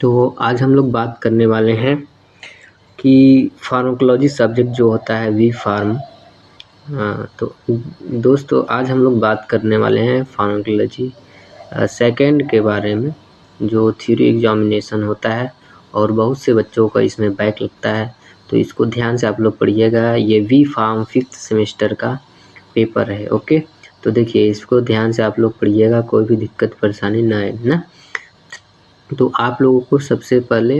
तो आज हम लोग बात करने वाले हैं कि फार्माकोलॉजी सब्जेक्ट जो होता है वी फार्म। तो दोस्तों आज हम लोग बात करने वाले हैं फार्माकोलॉजी सेकंड के बारे में, जो थ्योरी एग्जामिनेशन होता है और बहुत से बच्चों का इसमें बैक लगता है। तो इसको ध्यान से आप लोग पढ़िएगा। ये वी फार्म 5th सेमेस्टर का पेपर है। ओके, तो देखिए इसको ध्यान से आप लोग पढ़िएगा, कोई भी दिक्कत परेशानी ना आए ना। तो आप लोगों को सबसे पहले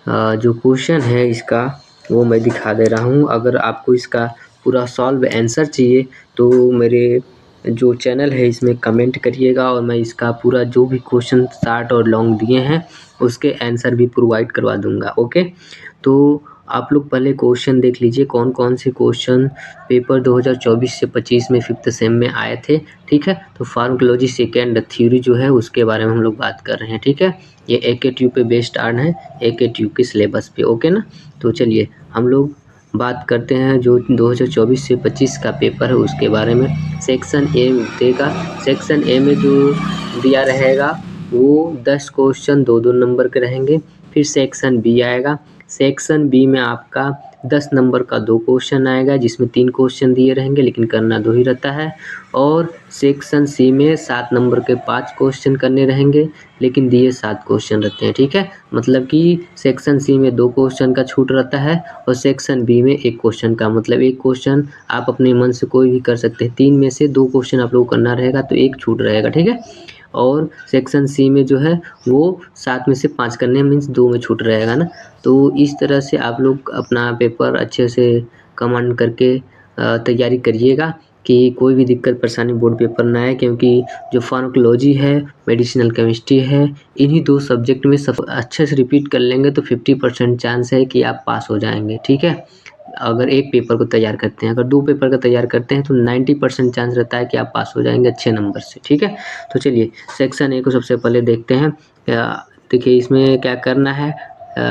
जो क्वेश्चन है इसका वो मैं दिखा दे रहा हूँ। अगर आपको इसका पूरा सॉल्व आंसर चाहिए तो मेरे जो चैनल है इसमें कमेंट करिएगा और मैं इसका पूरा जो भी क्वेश्चन शॉर्ट और लॉन्ग दिए हैं उसके आंसर भी प्रोवाइड करवा दूंगा। ओके, तो आप लोग पहले क्वेश्चन देख लीजिए कौन कौन से क्वेश्चन पेपर 2024 से 25 में 5th सेम में आए थे। ठीक है, तो फार्माकोलॉजी सेकेंड थ्योरी जो है उसके बारे में हम लोग बात कर रहे हैं। ठीक है, ये AKTU पे बेस्ड आर्न है, AKTU के सिलेबस पे। ओके ना, तो चलिए हम लोग बात करते हैं जो 2024 से 25 का पेपर है उसके बारे में। सेक्शन ए देगा, सेक्शन ए में जो दिया रहेगा वो 10 क्वेश्चन 2-2 नंबर के रहेंगे। फिर सेक्शन बी आएगा, सेक्शन बी में आपका 10 नंबर का 2 क्वेश्चन आएगा जिसमें 3 क्वेश्चन दिए रहेंगे लेकिन करना 2 ही रहता है। और सेक्शन सी में 7 नंबर के 5 क्वेश्चन करने रहेंगे लेकिन दिए 7 क्वेश्चन रहते हैं। ठीक है, मतलब कि सेक्शन सी में 2 क्वेश्चन का छूट रहता है और सेक्शन बी में 1 क्वेश्चन का, मतलब 1 क्वेश्चन आप अपने मन से कोई भी कर सकते हैं। 3 में से 2 क्वेश्चन आप लोग करना रहेगा तो 1 छूट रहेगा। ठीक है, और सेक्शन सी में जो है वो 7 में से 5 करने मीन्स 2 में छूट रहेगा ना। तो इस तरह से आप लोग अपना पेपर अच्छे से कमांड करके तैयारी करिएगा कि कोई भी दिक्कत परेशानी बोर्ड पेपर ना आए, क्योंकि जो फार्माकोलॉजी है, मेडिसिनल केमिस्ट्री है, इन्हीं 2 सब्जेक्ट में सब अच्छे से रिपीट कर लेंगे तो 50% चांस है कि आप पास हो जाएंगे। ठीक है, अगर एक पेपर को तैयार करते हैं, अगर 2 पेपर का तैयार करते हैं तो 90% चांस रहता है कि आप पास हो जाएंगे अच्छे नंबर से। ठीक है, तो चलिए सेक्शन ए को सबसे पहले देखते हैं। देखिए इसमें क्या करना है,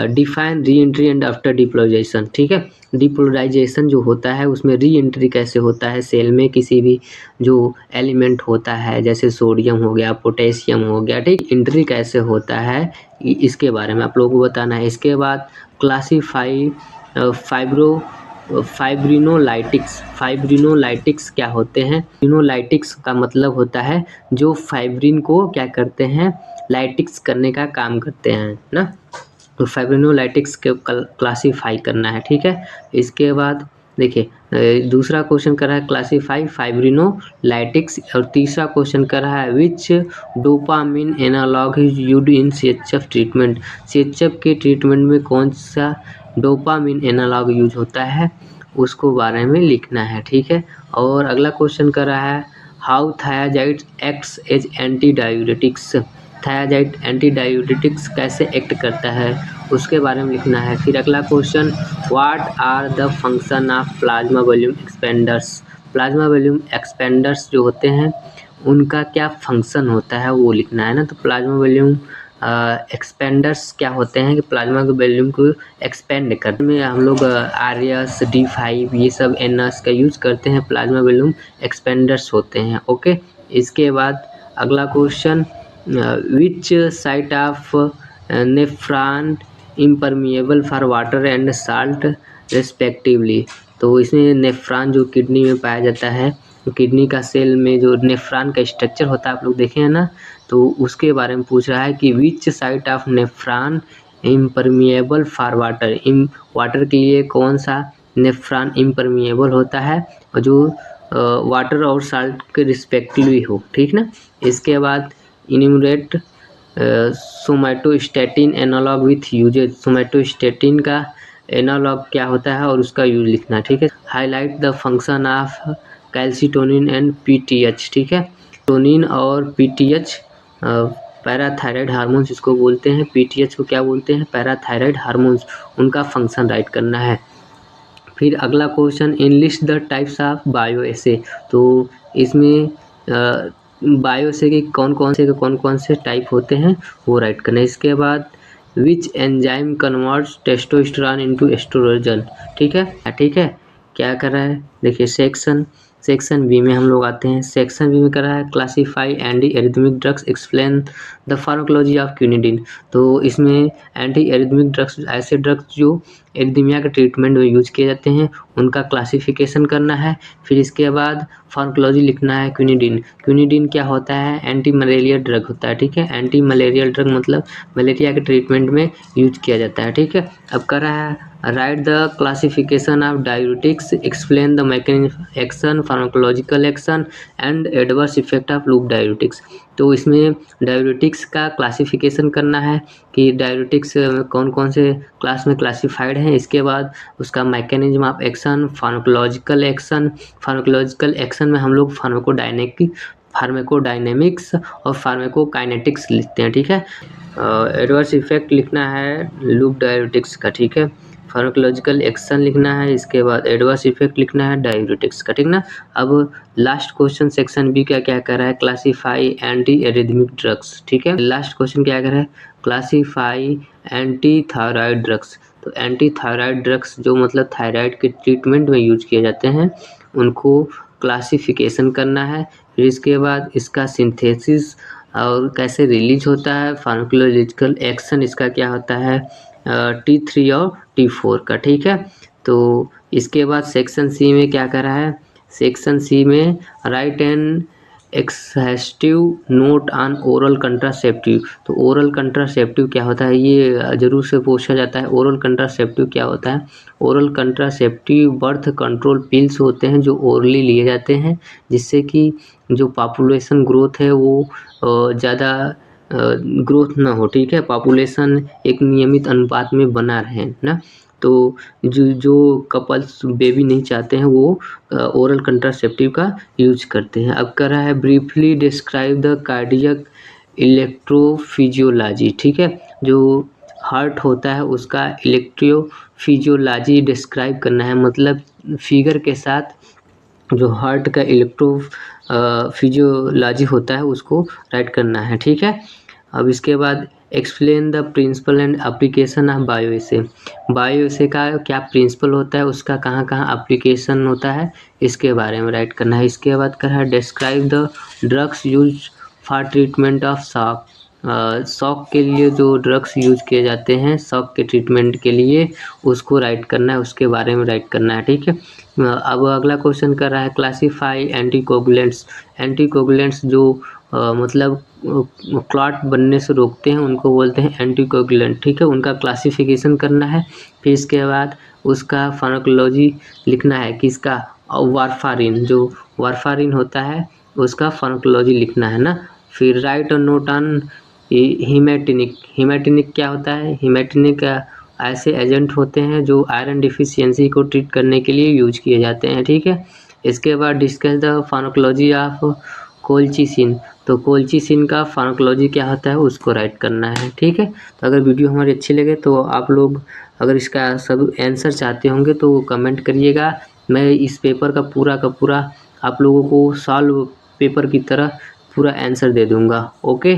define re entry and after depolarisation. ठीक है, डिपोलराइजेशन जो होता है उसमें री एंट्री कैसे होता है सेल में, किसी भी जो एलिमेंट होता है जैसे सोडियम हो गया, पोटेशियम हो गया, ठीक, एंट्री कैसे होता है इसके बारे में आप लोगों को बताना है। इसके बाद क्लासीफाई फाइब्रिनोलाइटिक्स। फाइब्रिनोलाइटिक्स क्या होते हैं? फाइब्रिनोलाइटिक्स का मतलब होता है जो फाइब्रिन को क्या करते हैं, लाइटिक्स करने का काम करते हैं ना। तो फाइब्रिनोलाइटिक्स के क्लासीफाई करना है। ठीक है, इसके बाद देखिए दूसरा क्वेश्चन कर रहा है क्लासीफाई फाइब्रिनोलाइटिक्स और तीसरा क्वेश्चन कर रहा है which dopamine analogue is used in CHF treatment. CHF के ट्रीटमेंट में कौन सा डोपामिन एनालॉग यूज होता है उसको बारे में लिखना है। ठीक है, और अगला क्वेश्चन कर रहा है how thiazide acts as antidiuretics. Thiazide antidiuretics कैसे एक्ट करता है उसके बारे में लिखना है। फिर अगला question what are the function of plasma volume expanders. Plasma volume expanders जो होते हैं उनका क्या फंक्शन होता है वो लिखना है ना। तो प्लाज्मा वॉल्यूम एक्सपेंडर्स क्या होते हैं कि प्लाज्मा के वॉल्यूम को एक्सपेंड करने में हम लोग RS D5 ये सब NS का यूज करते हैं, प्लाज्मा वॉल्यूम एक्सपेंडर्स होते हैं। ओके, इसके बाद अगला question which site of nephron impermeable for water and salt respectively. तो इसमें नेफ्रॉन जो किडनी में पाया जाता है, तो किडनी का सेल में जो नेफ्रॉन का स्ट्रक्चर होता है आप लोग देखे हैं ना, तो उसके बारे में पूछ रहा है कि विच site of nephron impermeable for water. Water के लिए कौन सा नेफ्रॉन इम्परमिएबल होता है और जो वाटर और साल्ट के रिस्पेक्टिवली हो। ठीक ना, इसके बाद enumerate somatostatin analogue with uses. Somatostatin का एनालॉग क्या होता है और उसका यूज लिखना है। ठीक है, highlight the function of calcitonin and PTH। ठीक है, टोनिन और PTH पैराथायराइड हार्मोन्स इसको बोलते हैं, PTH को क्या बोलते हैं, पैराथायराइड हार्मोन्स, उनका फंक्शन राइट करना है। फिर अगला question enlist the types of bioassay. तो इसमें बायोएसे के कौन कौन से टाइप होते हैं वो राइट करना है। इसके बाद which enzyme converts testosterone into oestrogen. ठीक है, क्या कर रहा है देखिए सेक्शन सेक्शन बी में हम लोग आते हैं। सेक्शन बी में कर रहा है classify anti arrhythmic drugs, explain the pharmacology of quinidine. तो इसमें एंटी एरिथमिक ड्रग्स ऐसे ड्रग्स जो एरिथमिया के ट्रीटमेंट में यूज किए जाते हैं उनका क्लासिफिकेशन करना है। फिर इसके बाद फार्माकोलॉजी लिखना है क्विनिडीन। क्विनिडीन क्या होता है? एंटी मलेरिया ड्रग होता है, ठीक है। एंटी मलेरिया ड्रग मतलब मलेरिया के ट्रीटमेंट में यूज किया जाता है, ठीक है। अब कर रहा है right the classification of diuretics, explain the mechanism action, pharmacological action and adverse effect of loop diuretics. तो इसमें डायूरेटिक्स का क्लासिफिकेशन करना है कि डायूरेटिक्स कौन कौन से क्लास में क्लासिफाइड हैं। इसके बाद उसका mechanism of action, pharmacological action. Pharmacological action में हम लोग फार्माकोडायनेमिक्स और फार्माकोकाइनेटिक्स लिखते हैं, ठीक है। एडवर्स इफेक्ट लिखना है लूप डायूरेटिक्स का, ठीक है। फार्माकोलॉजिकल एक्शन लिखना है, इसके बाद एडवर्स इफेक्ट लिखना है डायूरेटिक्स का, ठीक ना। अब लास्ट क्वेश्चन सेक्शन बी क्या क्या कर रहा है? क्लासीफाई एंटी एरिथमिक ड्रग्स, ठीक है। लास्ट क्वेश्चन क्या कर रहा है? Classify anti thyroid drugs. तो एंटी थायराइड ड्रग्स जो मतलब थायराइड के ट्रीटमेंट में यूज किए जाते हैं उनको क्लासिफिकेशन करना है। फिर इसके बाद इसका सिंथेसिस और कैसे रिलीज होता है, फार्माकोलॉजिकल एक्शन इसका क्या होता है T3 और T4 का, ठीक है। तो इसके बाद सेक्शन सी में क्या कर रहा है? सेक्शन सी में write an exhaustive note on oral contraceptive. तो ओरल कंट्रासेप्टिव क्या होता है ये जरूर से पूछा जाता है। ओरल कंट्रासेप्टिव क्या होता है? Oral contraceptive birth control pills होते हैं जो ओरली लिए जाते हैं जिससे कि जो पॉपुलेशन ग्रोथ है वो ज़्यादा ग्रोथ ना हो, ठीक है। पॉपुलेशन एक नियमित अनुपात में बना रहे ना। तो जो कपल्स बेबी नहीं चाहते हैं वो ओरल कंट्रासेप्टिव का यूज करते हैं। अब कर रहा है briefly describe the cardiac electrophysiology, ठीक है। जो हार्ट होता है उसका इलेक्ट्रोफिजियोलॉजी डिस्क्राइब करना है, मतलब फिगर के साथ जो हार्ट का फिजियोलॉजी होता है उसको राइट करना है, ठीक है। अब इसके बाद explain the principle and application of bioassay. Bioassay का क्या प्रिंसिपल होता है, उसका कहाँ कहाँ एप्लीकेशन होता है, इसके बारे में राइट करना है। इसके बाद कर है describe the drugs use for treatment of shock. Shock के लिए जो ड्रग्स यूज किए जाते हैं शॉक के ट्रीटमेंट के लिए उसको राइट करना है, उसके बारे में राइट करना है, ठीक है। अब अगला क्वेश्चन कर रहा है क्लासीफाई एंटीकोगुलेंट्स। एंटीकोगुलेंट्स जो मतलब क्लॉट बनने से रोकते हैं उनको बोलते हैं एंटीकोगुलेंट, ठीक है। उनका क्लासिफिकेशन करना है। फिर इसके बाद उसका फार्माकोलॉजी लिखना है कि इसका वारफारिन, जो वारफारिन होता है उसका फार्माकोलॉजी लिखना है ना। फिर राइट अ नोट ऑन हीमेटिनिक। हीमेटिनिक क्या होता है? हीमेटिनिक ऐसे एजेंट होते हैं जो आयरन डिफिशियंसी को ट्रीट करने के लिए यूज किए जाते हैं, ठीक है। इसके बाद discuss the pharmacology of colchicine. तो कोल्चिसिन का फार्माकोलॉजी क्या होता है उसको राइट करना है, ठीक है। तो अगर वीडियो हमारी अच्छी लगे तो आप लोग अगर इसका सब आंसर चाहते होंगे तो कमेंट करिएगा। मैं इस पेपर का पूरा आप लोगों को सॉल्व पेपर की तरह पूरा आंसर दे दूँगा। ओके।